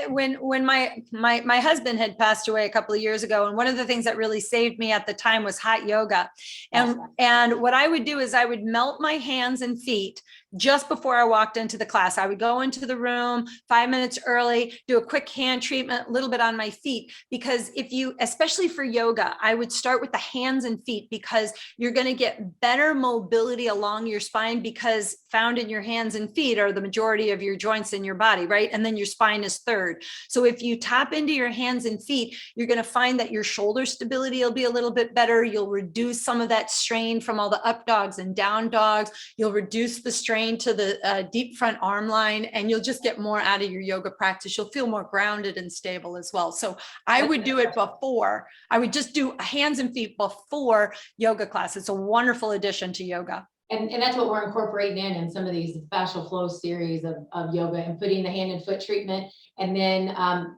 when my husband had passed away a couple of years ago, and one of the things that really saved me at the time was hot yoga. And what I would do is I would melt my hands and feet just before I walked into the class. I would go into the room 5 minutes early, do a quick hand treatment, a little bit on my feet, because especially for yoga, I would start with the hands and feet, because you're going to get better mobility along your spine, because found in your hands and feet are the majority of your joints in your body, right? And then your spine is third. So if you tap into your hands and feet, you're going to find that your shoulder stability will be a little bit better. You'll reduce some of that strain from all the up dogs and down dogs. You'll reduce the strain to the deep front arm line, and you'll just get more out of your yoga practice. You'll feel more grounded and stable as well. So I would do it before. I would just do hands and feet before yoga class. It's a wonderful addition to yoga.
And that's what we're incorporating in some of these fascial flow series of yoga, and putting the hand and foot treatment. And then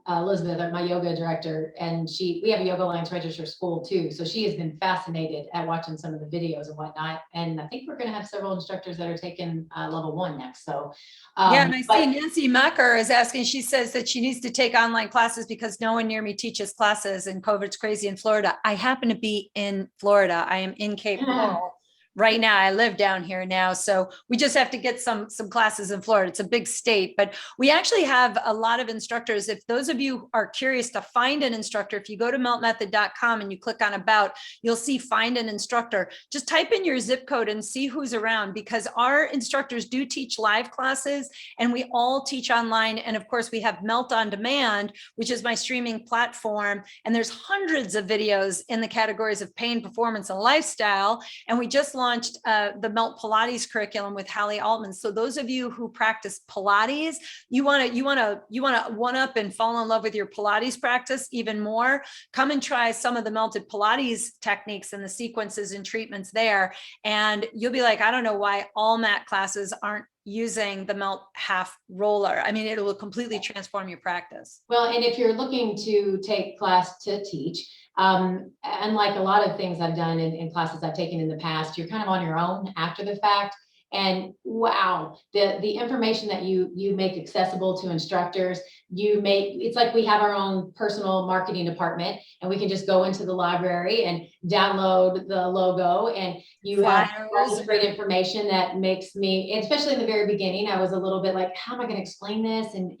Elizabeth, my yoga director, and we have a Yoga Alliance registered school too. So she has been fascinated at watching some of the videos and whatnot. And I think we're going to have several instructors that are taking level 1 next. So
and I see Nancy Macker is asking, she says that she needs to take online classes because no one near me teaches classes and COVID's crazy in Florida. I happen to be in Florida. I am in Cape Coral. Right now, I live down here now, so we just have to get some classes in Florida. It's a big state, but we actually have a lot of instructors. If those of you are curious to find an instructor, if you go to meltmethod.com and you click on about, you'll see find an instructor. Just type in your zip code and see who's around, because our instructors do teach live classes, and we all teach online. And of course, we have Melt on Demand, which is my streaming platform, and there's hundreds of videos in the categories of pain, performance, and lifestyle. And we just launched the Melt Pilates curriculum with Hallie Altman. So those of you who practice Pilates, you want to one up and fall in love with your Pilates practice even more. Come and try some of the melted Pilates techniques and the sequences and treatments there, and you'll be like, I don't know why all mat classes aren't using the melt half roller. I mean, it will completely transform your practice.
Well, and if you're looking to take class to teach, unlike a lot of things I've done in classes I've taken in the past, you're kind of on your own after the fact. And wow, the information that you make accessible to instructors, it's like we have our own personal marketing department, and we can just go into the library and download the logo, and you have all this great information that makes me, especially in the very beginning, I was a little bit like, how am I going to explain this? And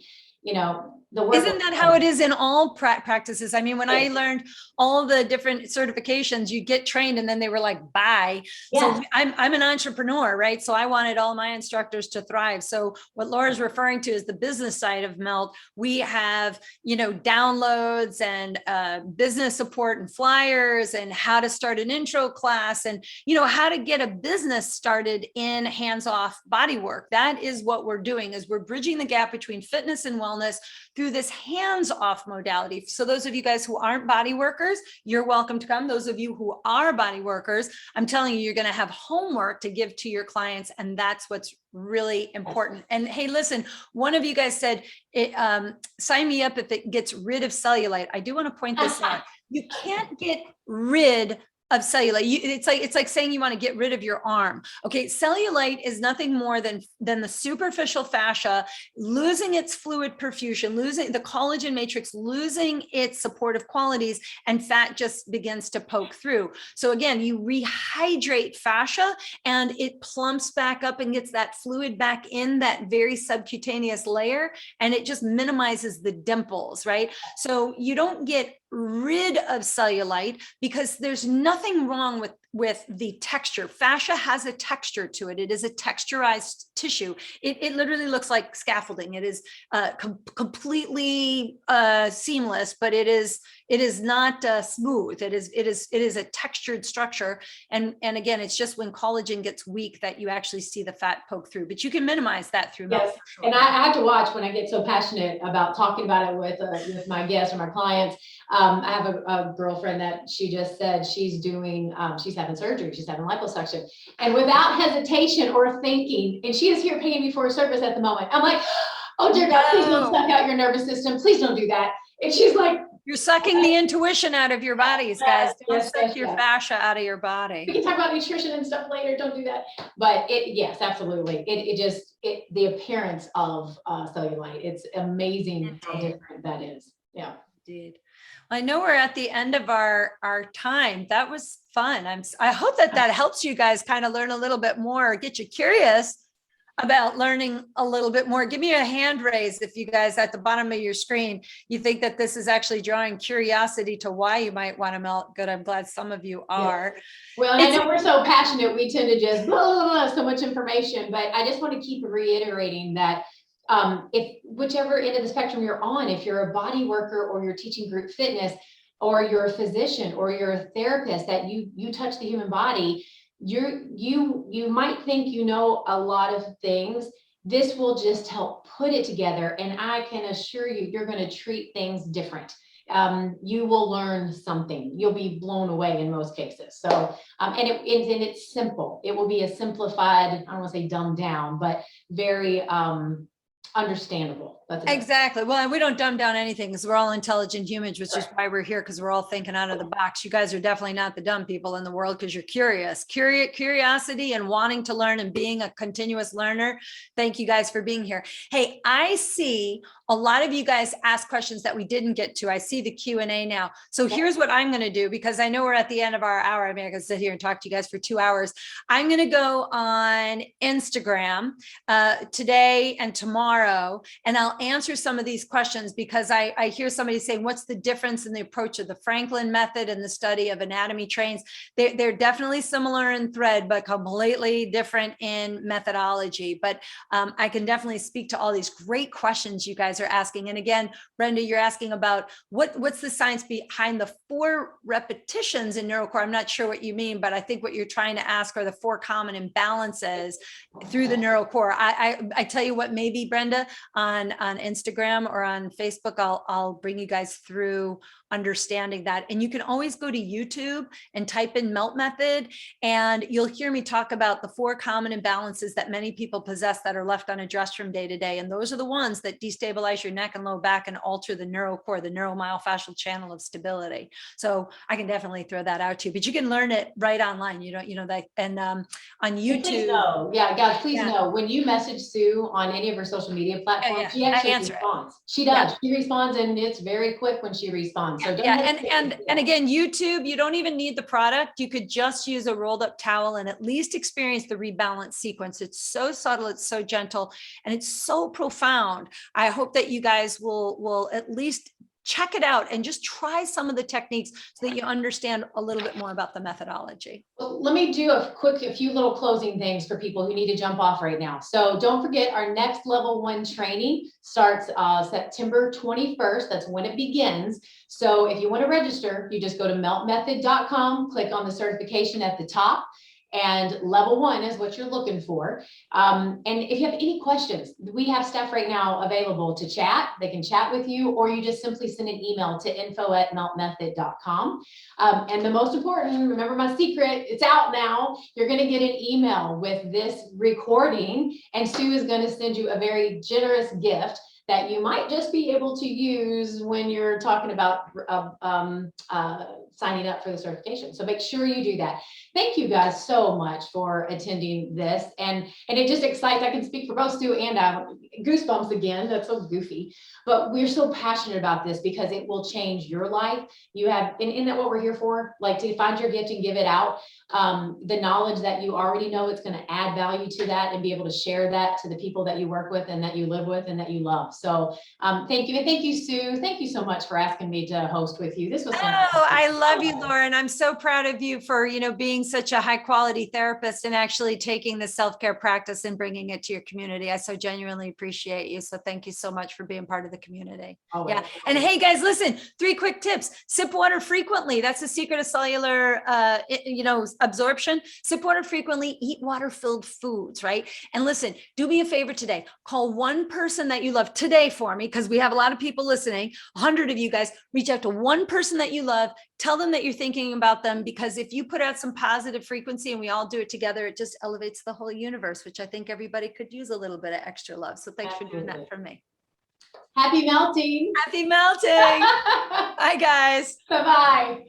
the word.
Isn't that how it is in all practices? I mean, when I learned all the different certifications, you get trained and then they were like, bye. So I'm an entrepreneur, right? So I wanted all my instructors to thrive. So what Laura's referring to is the business side of Melt. We have, downloads and business support and flyers and how to start an intro class and, how to get a business started in hands-off body work. That is what we're doing, is we're bridging the gap between fitness and wellness through this hands-off modality. So those of you guys who aren't body workers, you're welcome to come. Those of you who are body workers, I'm telling you, you're going to have homework to give to your clients. And that's what's really important. And hey, listen, one of you guys said, sign me up if it gets rid of cellulite. I do want to point this out. You can't get rid of cellulite. It's like saying you want to get rid of your arm. Okay, cellulite is nothing more than the superficial fascia losing its fluid perfusion, losing the collagen matrix, losing its supportive qualities, and fat just begins to poke through. So again, you rehydrate fascia and it plumps back up and gets that fluid back in that very subcutaneous layer, and it just minimizes the dimples, right? So you don't get rid of cellulite because there's nothing wrong with the texture. Fascia has a texture to it. It is a texturized tissue. It literally looks like scaffolding. It is completely seamless, but it is not smooth. It is a textured structure. And again, it's just when collagen gets weak that you actually see the fat poke through, but you can minimize that through milk.
Sure. And I have to watch when I get so passionate about talking about it with my guests or my clients. I have a girlfriend that she just said she's having surgery. She's having liposuction, and without hesitation or thinking, and she is here paying me for a service at the moment. I'm like, oh dear God, please don't suck out your nervous system. Please don't do that. And she's like,
you're sucking the intuition out of your bodies, guys. Don't suck your fascia out of your body.
We can talk about nutrition and stuff later. Don't do that. But yes, absolutely. The appearance of cellulite, it's amazing how different that is. Yeah.
Indeed. I know we're at the end of our time. That was fun. I hope that helps you guys kind of learn a little bit more, get you curious about learning a little bit more. Give me a hand raise if you guys at the bottom of your screen, you think that this is actually drawing curiosity to why you might want to melt. Good. I'm glad some of you are.
Yeah. Well, and I know we're so passionate. We tend to just so much information, but I just want to keep reiterating that if whichever end of the spectrum you're on, if you're a body worker or you're teaching group fitness, or you're a physician or you're a therapist, that you touch the human body, you might think you know a lot of things. This will just help put it together, and I can assure you, you're going to treat things different. You will learn something. You'll be blown away in most cases. So, and it's simple. It will be a simplified, I don't want to say dumbed down, but very understandable. That's
exactly. Well, and we don't dumb down anything because we're all intelligent humans, which is why we're here, because we're all thinking out of the box. You guys are definitely not the dumb people in the world because you're curious. Curiosity and wanting to learn and being a continuous learner. Thank you guys for being here. Hey, I see a lot of you guys ask questions that we didn't get to. I see the Q&A now. So here's what I'm going to do, because I know we're at the end of our hour. I mean, I can sit here and talk to you guys for 2 hours. I'm going to go on Instagram today and tomorrow, and I'll answer some of these questions, because I hear somebody saying, what's the difference in the approach of the Franklin method and the study of anatomy trains? They're definitely similar in thread, but completely different in methodology. But I can definitely speak to all these great questions you guys are asking. And again, Brenda, you're asking about what's the science behind the 4 repetitions in neurocore. I'm not sure what you mean, but I think what you're trying to ask are the 4 common imbalances through the neurocore. I tell you what, maybe Brenda, Brenda, on Instagram or on Facebook. I'll bring you guys through understanding that. And you can always go to YouTube and type in melt method, and you'll hear me talk about the 4 common imbalances that many people possess that are left unaddressed from day to day. And those are the ones that destabilize your neck and low back and alter the neurocore, the neuromyofascial channel of stability. So I can definitely throw that out to you, but you can learn it right online. You know that, and on YouTube.
Please know. Yeah, guys, please know, when you message Sue on any of her social media platforms, she actually responds. She does. She responds, and it's very quick when she responds. So don't
and again, YouTube, you don't even need the product. You could just use a rolled up towel and at least experience the rebalance sequence. It's so subtle, it's so gentle, and it's so profound. I hope that you guys will at least check it out and just try some of the techniques so that you understand a little bit more about the methodology.
Well, let me do a few little closing things for people who need to jump off right now. So don't forget, our next level 1 training starts September 21st. That's when it begins. So if you want to register, you just go to meltmethod.com, click on the certification at the top, and level 1 is what you're looking for. And if you have any questions, we have staff right now available to chat. They can chat with you, or you just simply send an email to info@meltmethod.com. And the most important, remember my secret, it's out now. You're going to get an email with this recording, and Sue is going to send you a very generous gift that you might just be able to use when you're talking about signing up for the certification. So make sure you do that. Thank you guys so much for attending this. And it just excites, I can speak for both Sue and I, goosebumps again, that's so goofy, but we're so passionate about this because it will change your life. You have, and isn't that what we're here for? Like, to find your gift and give it out. The knowledge that you already know, it's going to add value to that and be able to share that to the people that you work with and that you live with and that you love. So thank you. And thank you, Sue. Thank you so much for asking me to host with you. This was so nice.
I love you, Lauren. I'm so proud of you for, being such a high quality therapist and actually taking the self-care practice and bringing it to your community. I so genuinely appreciate you. So thank you so much for being part of the community.
Always.
Yeah. And hey guys, listen, 3 quick tips. Sip water frequently. That's the secret of cellular, absorption. Sip water frequently, eat water-filled foods, right? And listen, do me a favor today. Call one person that you love today for me, because we have a lot of people listening, 100 of you guys. Reach out to one person that you love. Tell them that you're thinking about them, because if you put out some positive frequency and we all do it together, it just elevates the whole universe, which I think everybody could use a little bit of extra love. So thanks for doing that for me.
Happy melting.
Happy melting. Bye, guys.
Bye-bye.